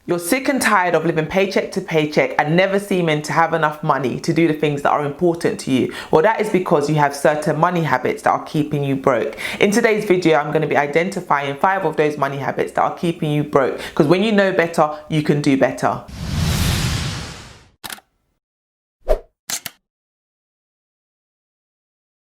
You're sick and tired of living paycheck to paycheck and never seeming to have enough money to do the things that are important to you. Well, that is because you have certain money habits that are keeping you broke. In today's video, I'm going to be identifying 5 of those money habits that are keeping you broke. Because when you know better, you can do better.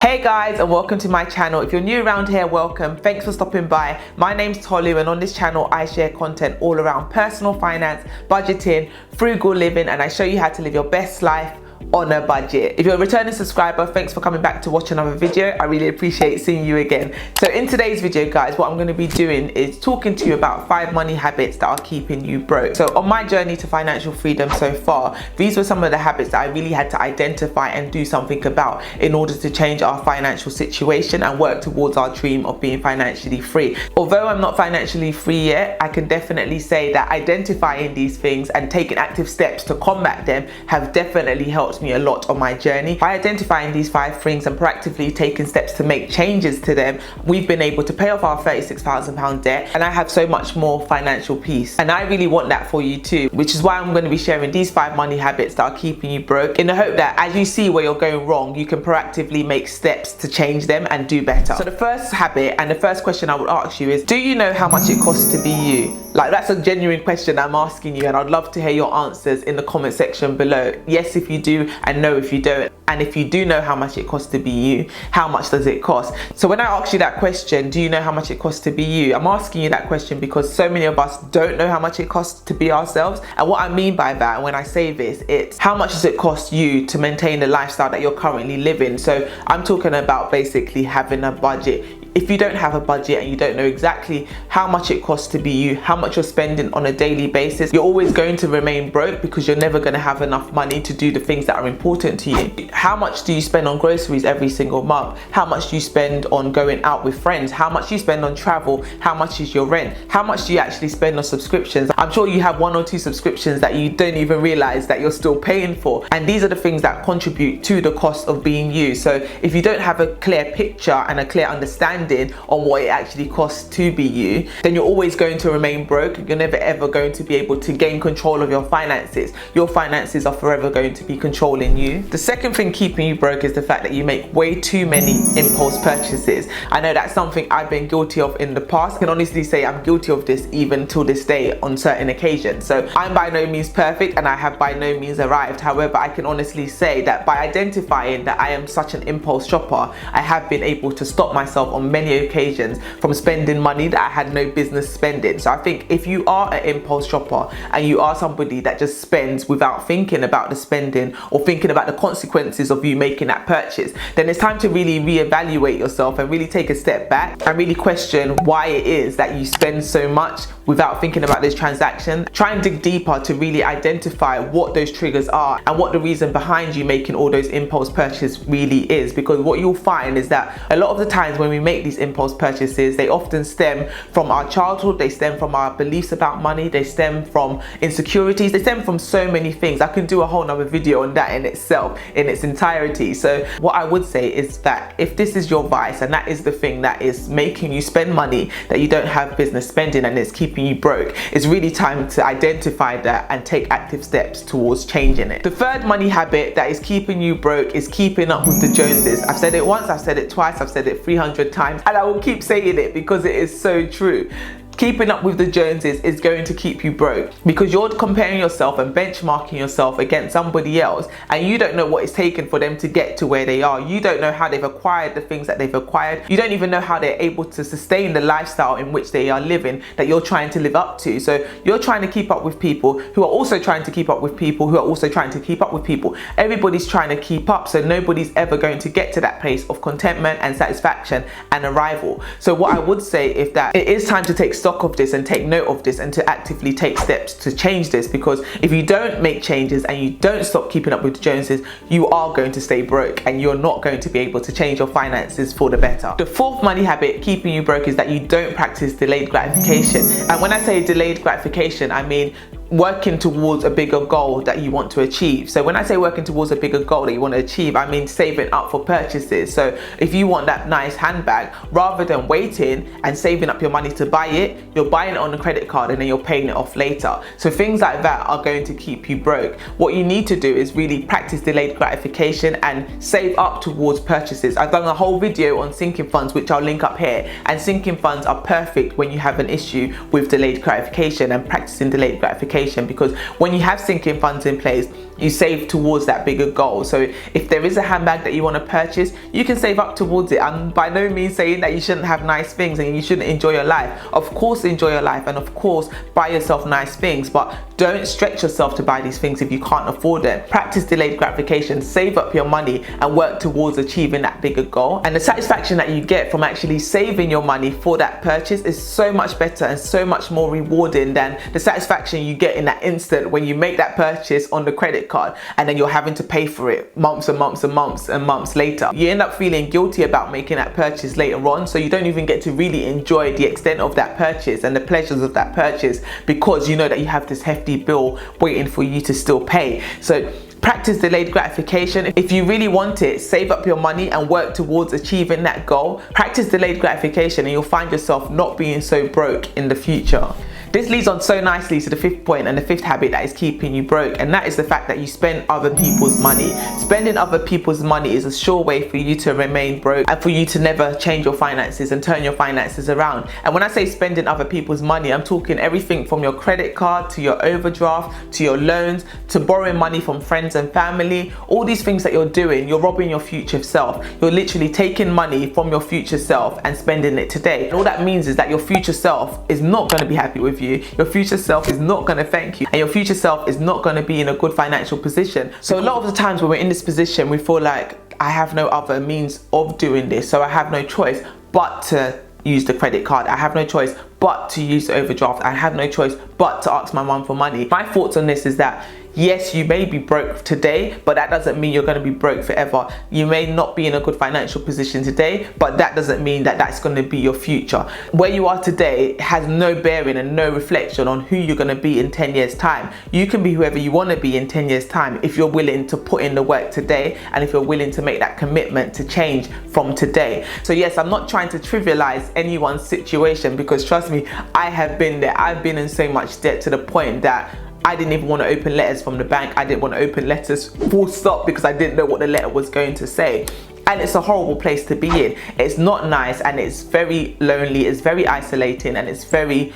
Hey guys, and welcome to my channel. If you're new around here, welcome. Thanks for stopping by. My name's Tolu, and on this channel I share content all around personal finance, budgeting, frugal living, and I show you how to live your best life on a budget. If you're a returning subscriber, thanks for coming back to watch another video. I really appreciate seeing you again. So in today's video, guys, what I'm going to be doing is talking to you about 5 money habits that are keeping you broke. So on my journey to financial freedom so far, these were some of the habits that I really had to identify and do something about in order to change our financial situation and work towards our dream of being financially free. Although I'm not financially free yet, I can definitely say that identifying these things and taking active steps to combat them have definitely helped me a lot on my journey. By identifying these 5 things and proactively taking steps to make changes to them, we've been able to pay off our £36,000 debt, and I have so much more financial peace. And I really want that for you too, which is why I'm going to be sharing these 5 money habits that are keeping you broke, in the hope that as you see where you're going wrong, you can proactively make steps to change them and do better. So the first habit and the first question I would ask you is, do you know how much it costs to be you? Like, that's a genuine question I'm asking you, and I'd love to hear your answers in the comment section below. Yes if you do, and no if you don't. And if you do know how much it costs to be you, how much does it cost? So when I ask you that question, do you know how much it costs to be you? I'm asking you that question because so many of us don't know how much it costs to be ourselves. And what I mean by that, when I say this, it's how much does it cost you to maintain the lifestyle that you're currently living? So I'm talking about basically having a budget. If you don't have a budget and you don't know exactly how much it costs to be you, how much you're spending on a daily basis, you're always going to remain broke because you're never going to have enough money to do the things that are important to you. How much do you spend on groceries every single month? How much do you spend on going out with friends? How much do you spend on travel? How much is your rent? How much do you actually spend on subscriptions? I'm sure you have 1 or 2 subscriptions that you don't even realize that you're still paying for. And these are the things that contribute to the cost of being you. So if you don't have a clear picture and a clear understanding on what it actually costs to be you, then you're always going to remain broke. You're never ever going to be able to gain control of your finances. Your finances are forever going to be controlling you. The second thing keeping you broke is the fact that you make way too many impulse purchases. I know that's something I've been guilty of in the past. I can honestly say I'm guilty of this even till this day on certain occasions. So I'm by no means perfect and I have by no means arrived. However, I can honestly say that by identifying that I am such an impulse shopper, I have been able to stop myself on many occasions from spending money that I had no business spending. So I think if you are an impulse shopper and you are somebody that just spends without thinking about the spending or thinking about the consequences of you making that purchase, then it's time to really reevaluate yourself and really take a step back and really question why it is that you spend so much without thinking about this transaction. Try and dig deeper to really identify what those triggers are and what the reason behind you making all those impulse purchases really is, because what you'll find is that a lot of the times when we make these impulse purchases, they often stem from our childhood, they stem from our beliefs about money, they stem from insecurities, they stem from so many things. I can do a whole nother video on that in itself, in its entirety. So what I would say is that if this is your vice and that is the thing that is making you spend money that you don't have business spending and it's keeping you broke, it's really time to identify that and take active steps towards changing it. The third money habit that is keeping you broke is keeping up with the Joneses. I've said it once, I've said it twice, I've said it 300 times, and I will keep saying it because it is so true. Keeping up with the Joneses is going to keep you broke because you're comparing yourself and benchmarking yourself against somebody else, and you don't know what it's taken for them to get to where they are. You don't know how they've acquired the things that they've acquired. You don't even know how they're able to sustain the lifestyle in which they are living that you're trying to live up to. So you're trying to keep up with people who are also trying to keep up with people who are also trying to keep up with people. Everybody's trying to keep up, so nobody's ever going to get to that place of contentment and satisfaction and arrival. So what I would say is that it is time to take stock of this and take note of this and to actively take steps to change this, because if you don't make changes and you don't stop keeping up with the Joneses, you are going to stay broke and you're not going to be able to change your finances for the better. The fourth money habit keeping you broke is that you don't practice delayed gratification. And when I say delayed gratification, I mean working towards a bigger goal that you want to achieve. So when I say working towards a bigger goal that you want to achieve, I mean saving up for purchases. So if you want that nice handbag, rather than waiting and saving up your money to buy it, you're buying it on a credit card and then you're paying it off later. So things like that are going to keep you broke. What you need to do is really practice delayed gratification and save up towards purchases. I've done a whole video on sinking funds, which I'll link up here, and sinking funds are perfect when you have an issue with delayed gratification and practicing delayed gratification, because when you have sinking funds in place, you save towards that bigger goal. So if there is a handbag that you want to purchase, you can save up towards it. I'm by no means saying that you shouldn't have nice things and you shouldn't enjoy your life. Of course enjoy your life, and of course buy yourself nice things, but don't stretch yourself to buy these things if you can't afford them. Practice delayed gratification, save up your money and work towards achieving that bigger goal. And the satisfaction that you get from actually saving your money for that purchase is so much better and so much more rewarding than the satisfaction you get in that instant when you make that purchase on the credit card and then you're having to pay for it months and months and months and months later. You end up feeling guilty about making that purchase later on, so you don't even get to really enjoy the extent of that purchase and the pleasures of that purchase, because you know that you have this hefty bill waiting for you to still pay. So practice delayed gratification. If you really want it, save up your money and work towards achieving that goal. Practice delayed gratification and you'll find yourself not being so broke in the future. This leads on so nicely to the fifth point and the fifth habit that is keeping you broke, and that is the fact that you spend other people's money. Spending other people's money is a sure way for you to remain broke and for you to never change your finances and turn your finances around. And when I say spending other people's money, I'm talking everything from your credit card to your overdraft to your loans to borrowing money from friends and family. All these things that you're doing, you're robbing your future self. You're literally taking money from your future self and spending it today. And all that means is that your future self is not going to be happy with you. Your future self is not going to thank you, and your future self is not going to be in a good financial position. So a lot of the times when we're in this position, we feel like I have no other means of doing this, so I have no choice but to use the credit card. I have no choice but to use the overdraft. I have no choice but to ask my mum for money. My thoughts on this is that yes, you may be broke today, but that doesn't mean you're going to be broke forever. You may not be in a good financial position today, but that doesn't mean that that's going to be your future. Where you are today has no bearing and no reflection on who you're going to be in 10 years time. You can be whoever you want to be in 10 years time if you're willing to put in the work today and if you're willing to make that commitment to change from today. So yes, I'm not trying to trivialize anyone's situation, because trust me, I have been there. I've been in so much debt to the point that I didn't even want to open letters from the bank. I didn't want to open letters full stop, because I didn't know what the letter was going to say. And it's a horrible place to be in. It's not nice, and it's very lonely, it's very isolating, and it's very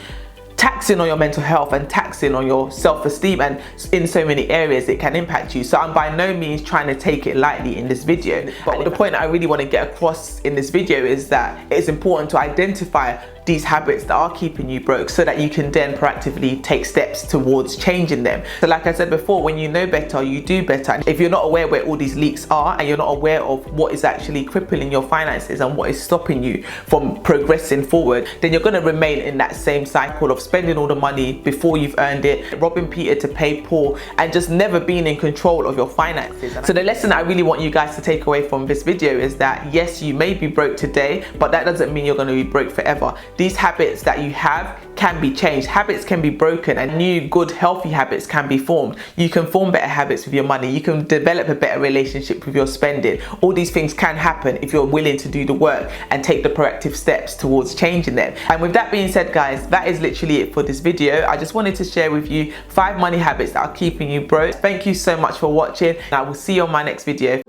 taxing on your mental health and taxing on your self-esteem, and in so many areas it can impact you. So I'm by no means trying to take it lightly in this video, but the point I really want to get across in this video is that it's important to identify these habits that are keeping you broke so that you can then proactively take steps towards changing them. So like I said before, when you know better, you do better. If you're not aware where all these leaks are and you're not aware of what is actually crippling your finances and what is stopping you from progressing forward, then you're going to remain in that same cycle of spending all the money before you've earned it, robbing Peter to pay Paul, and just never being in control of your finances. So the lesson I really want you guys to take away from this video is that yes, you may be broke today, but that doesn't mean you're going to be broke forever. These habits that you have can be changed. Habits can be broken and new, good, healthy habits can be formed. You can form better habits with your money. You can develop a better relationship with your spending. All these things can happen if you're willing to do the work and take the proactive steps towards changing them. And with that being said, guys, that is literally it for this video. I just wanted to share with you 5 money habits that are keeping you broke. Thank you so much for watching, and I will see you on my next video.